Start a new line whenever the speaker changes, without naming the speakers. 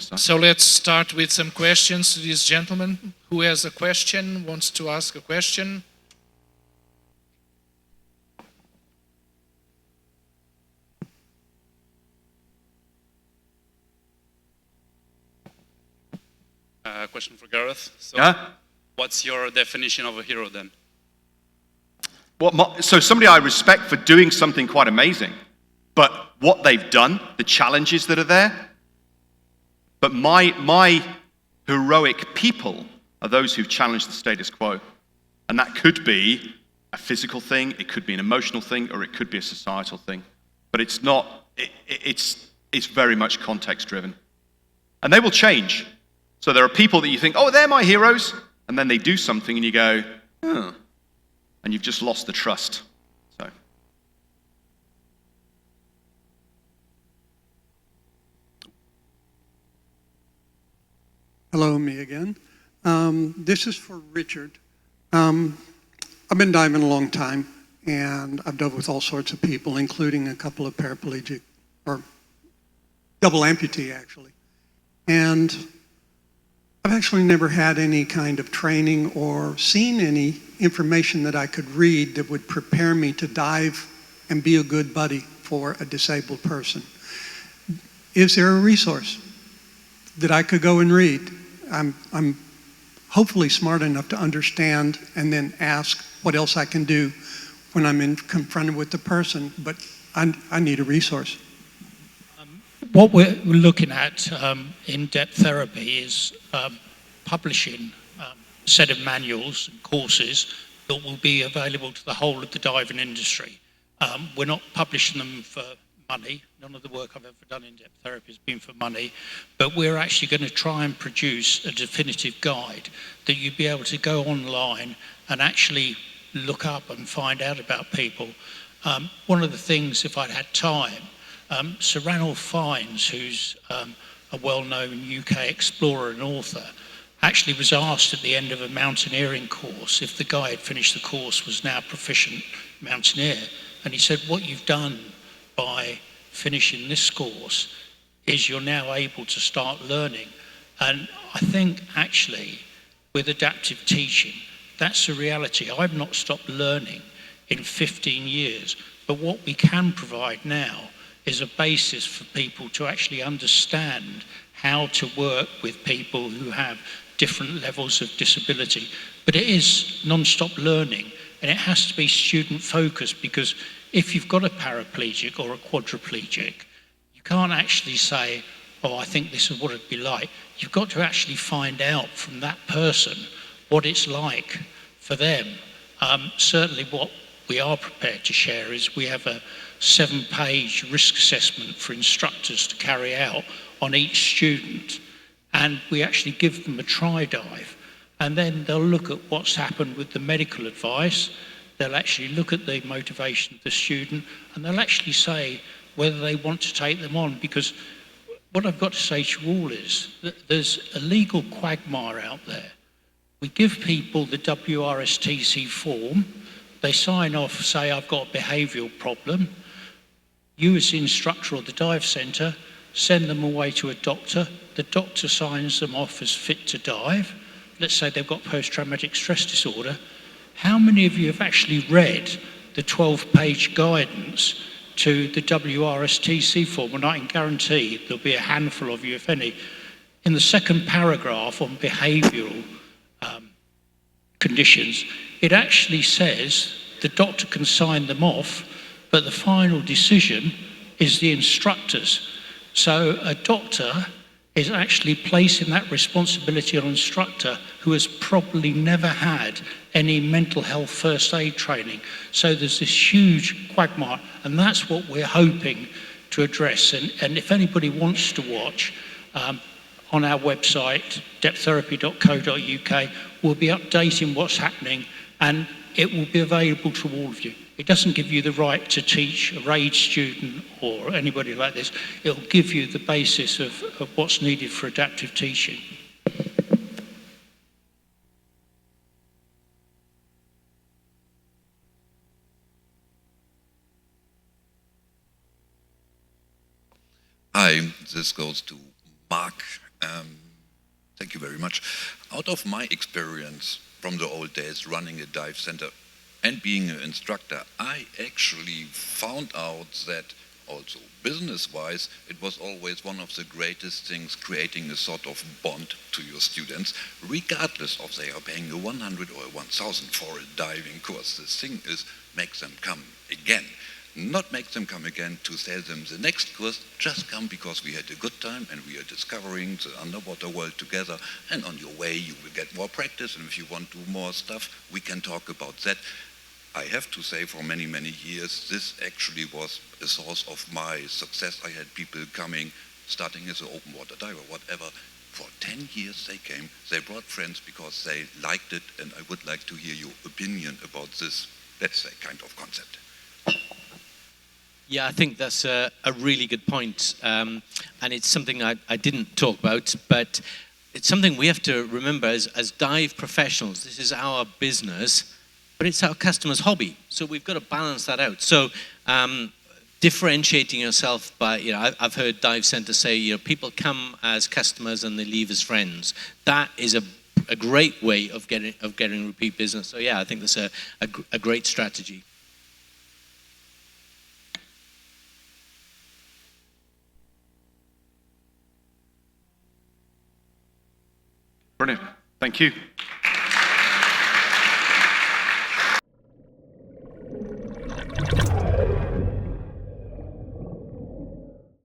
this.
So let's start with some questions to this gentleman. Who has a question, wants to ask a question?
Question for Gareth. So
Yeah?
what's your definition of a hero then?
So somebody I respect for doing something quite amazing, but what they've done, the challenges that are there. But my heroic people are those who've challenged the status quo. And that could be a physical thing, it could be an emotional thing, or it could be a societal thing. But it's not, it's very much context driven. And they will change. So there are people that you think, oh, they're my heroes, and then they do something and you go, oh, and you've just lost the trust. So.
Hello, me again. This is for Richard. I've been diving a long time, and I've dove with all sorts of people, including a couple of paraplegic, or double amputee, actually. And I've actually never had any kind of training or seen any information that I could read that would prepare me to dive and be a good buddy for a disabled person. Is there a resource that I could go and read? I'm hopefully smart enough to understand and then ask what else I can do when I'm confronted with the person, but I need a resource.
What we're looking at in-depth therapy is publishing a set of manuals and courses that will be available to the whole of the diving industry. We're not publishing them for money. None of the work I've ever done in depth therapy has been for money, but we're actually going to try and produce a definitive guide that you'd be able to go online and actually look up and find out about people. One of the things, if I'd had time, Sir Ranulph Fiennes, who's a well-known UK explorer and author, actually was asked at the end of a mountaineering course if the guy had finished the course was now proficient mountaineer, and he said, what you've done by finishing this course is you're now able to start learning. And I think actually with adaptive teaching, that's a reality. I've not stopped learning in 15 years, but what we can provide now is a basis for people to actually understand how to work with people who have different levels of disability. But it is non-stop learning, and it has to be student focused, because if you've got a paraplegic or a quadriplegic, you can't actually say, oh, I think this is what it'd be like. You've got to actually find out from that person what it's like for them. Certainly what we are prepared to share is we have a 7-page risk assessment for instructors to carry out on each student, and we actually give them a try dive, and then they'll look at what's happened with the medical advice. They'll actually look at the motivation of the student, and they'll actually say whether they want to take them on, because what I've got to say to you all is that there's a legal quagmire out there. We give people the WRSTC form, they sign off, say I've got a behavioural problem. You as the instructor or the dive centre send them away to a doctor. The doctor signs them off as fit to dive. Let's say they've got post-traumatic stress disorder. How many of you have actually read the 12-page guidance to the WRSTC form? And I can guarantee there'll be a handful of you, if any. In the second paragraph on behavioural conditions, it actually says the doctor can sign them off, but the final decision is the instructor's. So a doctor is actually placing that responsibility on an instructor who has probably never had any mental health first aid training. So there's this huge quagmire, and that's what we're hoping to address. And if anybody wants to watch, on our website, depththerapy.co.uk, we'll be updating what's happening, and it will be available to all of you. It doesn't give you the right to teach a RAID student or anybody like this. It'll give you the basis of what's needed for adaptive teaching.
Hi, this goes to Mark. Thank you very much. Out of my experience from the old days running a dive center and being an instructor, I actually found out that also business-wise, it was always one of the greatest things, creating a sort of bond to your students, regardless of they are paying a 100 or 1,000 for a diving course. The thing is, make them come again. Not make them come again to sell them the next course, just come because we had a good time and we are discovering the underwater world together, and on your way you will get more practice, and if you want to do more stuff, we can talk about that. I have to say, for many, many years, this actually was a source of my success. I had people coming, starting as an open water diver, whatever. For 10 years they came, they brought friends because they liked it, and I would like to hear your opinion about this, let's say, kind of concept.
Yeah, I think that's a really good point. And it's something I didn't talk about, but it's something we have to remember as dive professionals. This is our business, but it's our customer's hobby. So we've got to balance that out. So differentiating yourself by, I've heard dive centers say, people come as customers and they leave as friends. That is a great way of getting repeat business. So yeah, I think that's a great strategy.
Brilliant. Thank you.